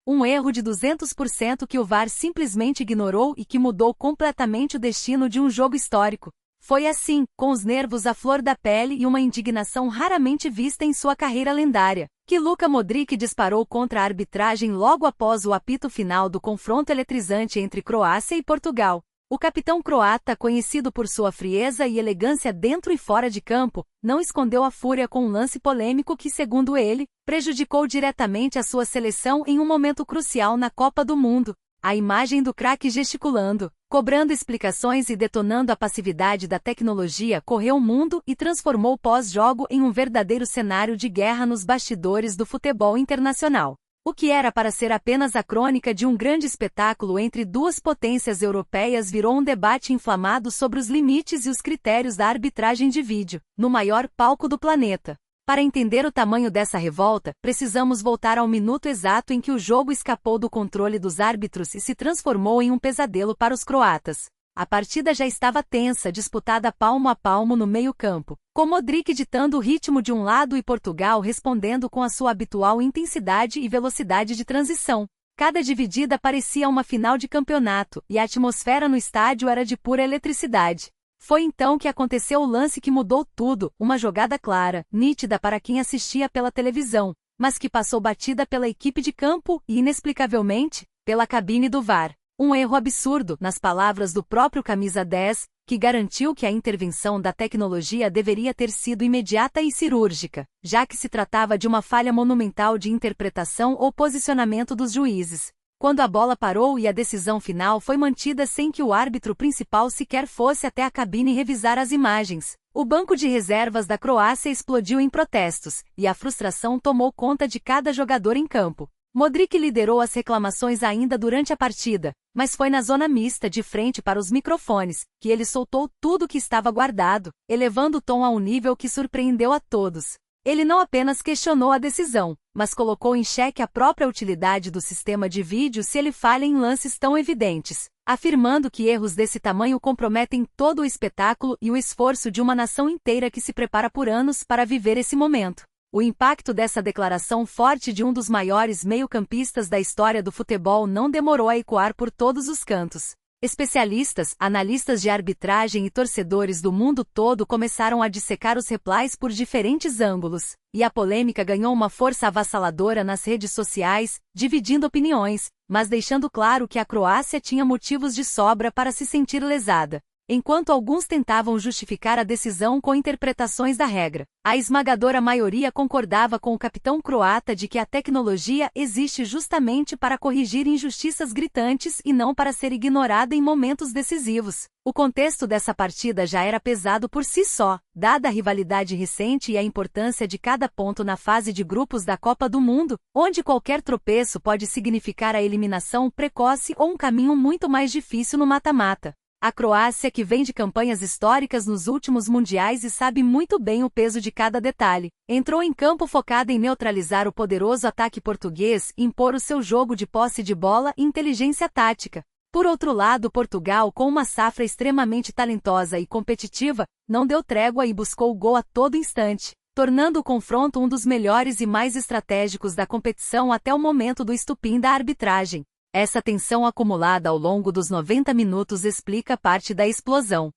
Um erro de 200% que o VAR simplesmente ignorou e que mudou completamente o destino de um jogo histórico. Foi assim, com os nervos à flor da pele e uma indignação raramente vista em sua carreira lendária, que Luka Modric disparou contra a arbitragem logo após o apito final do confronto eletrizante entre Croácia e Portugal. O capitão croata, conhecido por sua frieza e elegância dentro e fora de campo, não escondeu a fúria com um lance polêmico que, segundo ele, prejudicou diretamente a sua seleção em um momento crucial na Copa do Mundo. A imagem do craque gesticulando, cobrando explicações e detonando a passividade da tecnologia correu o mundo e transformou o pós-jogo em um verdadeiro cenário de guerra nos bastidores do futebol internacional. O que era para ser apenas a crônica de um grande espetáculo entre duas potências europeias virou um debate inflamado sobre os limites e os critérios da arbitragem de vídeo, no maior palco do planeta. Para entender o tamanho dessa revolta, precisamos voltar ao minuto exato em que o jogo escapou do controle dos árbitros e se transformou em um pesadelo para os croatas. A partida já estava tensa, disputada palmo a palmo no meio-campo, com Modric ditando o ritmo de um lado e Portugal respondendo com a sua habitual intensidade e velocidade de transição. Cada dividida parecia uma final de campeonato, e a atmosfera no estádio era de pura eletricidade. Foi então que aconteceu o lance que mudou tudo, uma jogada clara, nítida para quem assistia pela televisão, mas que passou batida pela equipe de campo e, inexplicavelmente, pela cabine do VAR. Um erro absurdo, nas palavras do próprio camisa 10, que garantiu que a intervenção da tecnologia deveria ter sido imediata e cirúrgica, já que se tratava de uma falha monumental de interpretação ou posicionamento dos juízes. Quando a bola parou e a decisão final foi mantida sem que o árbitro principal sequer fosse até a cabine revisar as imagens, o banco de reservas da Croácia explodiu em protestos, e a frustração tomou conta de cada jogador em campo. Modric liderou as reclamações ainda durante a partida, mas foi na zona mista de frente para os microfones, que ele soltou tudo que estava guardado, elevando o tom a um nível que surpreendeu a todos. Ele não apenas questionou a decisão, mas colocou em xeque a própria utilidade do sistema de vídeo se ele falha em lances tão evidentes, afirmando que erros desse tamanho comprometem todo o espetáculo e o esforço de uma nação inteira que se prepara por anos para viver esse momento. O impacto dessa declaração forte de um dos maiores meio-campistas da história do futebol não demorou a ecoar por todos os cantos. Especialistas, analistas de arbitragem e torcedores do mundo todo começaram a dissecar os replays por diferentes ângulos, e a polêmica ganhou uma força avassaladora nas redes sociais, dividindo opiniões, mas deixando claro que a Croácia tinha motivos de sobra para se sentir lesada. Enquanto alguns tentavam justificar a decisão com interpretações da regra, a esmagadora maioria concordava com o capitão croata de que a tecnologia existe justamente para corrigir injustiças gritantes e não para ser ignorada em momentos decisivos. O contexto dessa partida já era pesado por si só, dada a rivalidade recente e a importância de cada ponto na fase de grupos da Copa do Mundo, onde qualquer tropeço pode significar a eliminação precoce ou um caminho muito mais difícil no mata-mata. A Croácia, que vem de campanhas históricas nos últimos mundiais e sabe muito bem o peso de cada detalhe, entrou em campo focada em neutralizar o poderoso ataque português e impor o seu jogo de posse de bola e inteligência tática. Por outro lado, Portugal, com uma safra extremamente talentosa e competitiva, não deu trégua e buscou o gol a todo instante, tornando o confronto um dos melhores e mais estratégicos da competição até o momento do estupim da arbitragem. Essa tensão acumulada ao longo dos 90 minutos explica parte da explosão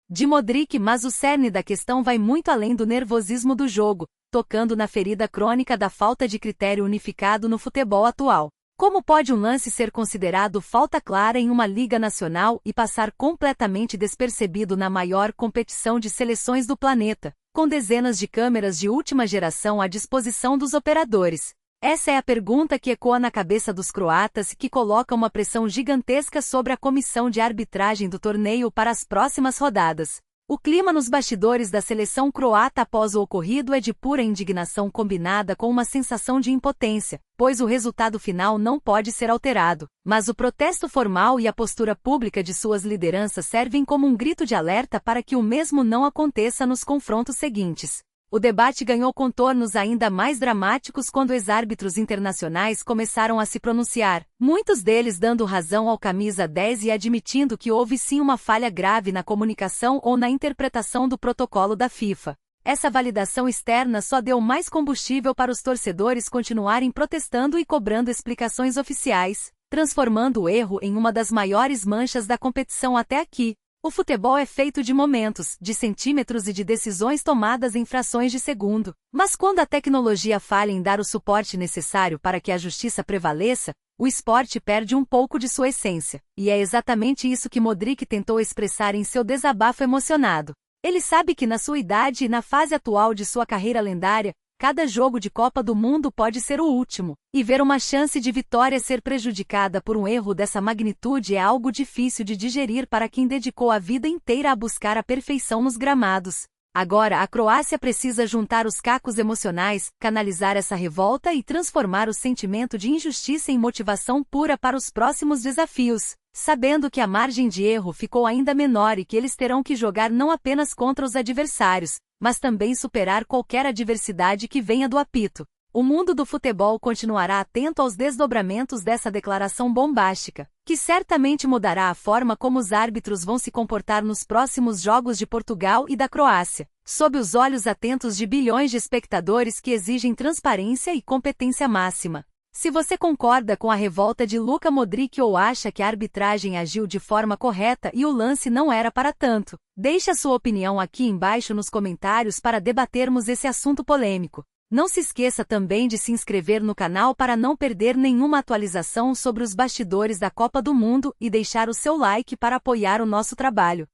de Modric, mas o cerne da questão vai muito além do nervosismo do jogo, tocando na ferida crônica da falta de critério unificado no futebol atual. Como pode um lance ser considerado falta clara em uma liga nacional e passar completamente despercebido na maior competição de seleções do planeta, com dezenas de câmeras de última geração à disposição dos operadores? Essa é a pergunta que ecoa na cabeça dos croatas e que coloca uma pressão gigantesca sobre a comissão de arbitragem do torneio para as próximas rodadas. O clima nos bastidores da seleção croata após o ocorrido é de pura indignação combinada com uma sensação de impotência, pois o resultado final não pode ser alterado, mas o protesto formal e a postura pública de suas lideranças servem como um grito de alerta para que o mesmo não aconteça nos confrontos seguintes. O debate ganhou contornos ainda mais dramáticos quando ex-árbitros internacionais começaram a se pronunciar, muitos deles dando razão ao camisa 10 e admitindo que houve sim uma falha grave na comunicação ou na interpretação do protocolo da FIFA. Essa validação externa só deu mais combustível para os torcedores continuarem protestando e cobrando explicações oficiais, transformando o erro em uma das maiores manchas da competição até aqui. O futebol é feito de momentos, de centímetros e de decisões tomadas em frações de segundo. Mas quando a tecnologia falha em dar o suporte necessário para que a justiça prevaleça, o esporte perde um pouco de sua essência. E é exatamente isso que Modric tentou expressar em seu desabafo emocionado. Ele sabe que na sua idade e na fase atual de sua carreira lendária, cada jogo de Copa do Mundo pode ser o último, e ver uma chance de vitória ser prejudicada por um erro dessa magnitude é algo difícil de digerir para quem dedicou a vida inteira a buscar a perfeição nos gramados. Agora a Croácia precisa juntar os cacos emocionais, canalizar essa revolta e transformar o sentimento de injustiça em motivação pura para os próximos desafios, sabendo que a margem de erro ficou ainda menor e que eles terão que jogar não apenas contra os adversários, mas também superar qualquer adversidade que venha do apito. O mundo do futebol continuará atento aos desdobramentos dessa declaração bombástica, que certamente mudará a forma como os árbitros vão se comportar nos próximos jogos de Portugal e da Croácia, sob os olhos atentos de bilhões de espectadores que exigem transparência e competência máxima. Se você concorda com a revolta de Luka Modric ou acha que a arbitragem agiu de forma correta e o lance não era para tanto, deixe a sua opinião aqui embaixo nos comentários para debatermos esse assunto polêmico. Não se esqueça também de se inscrever no canal para não perder nenhuma atualização sobre os bastidores da Copa do Mundo e deixar o seu like para apoiar o nosso trabalho.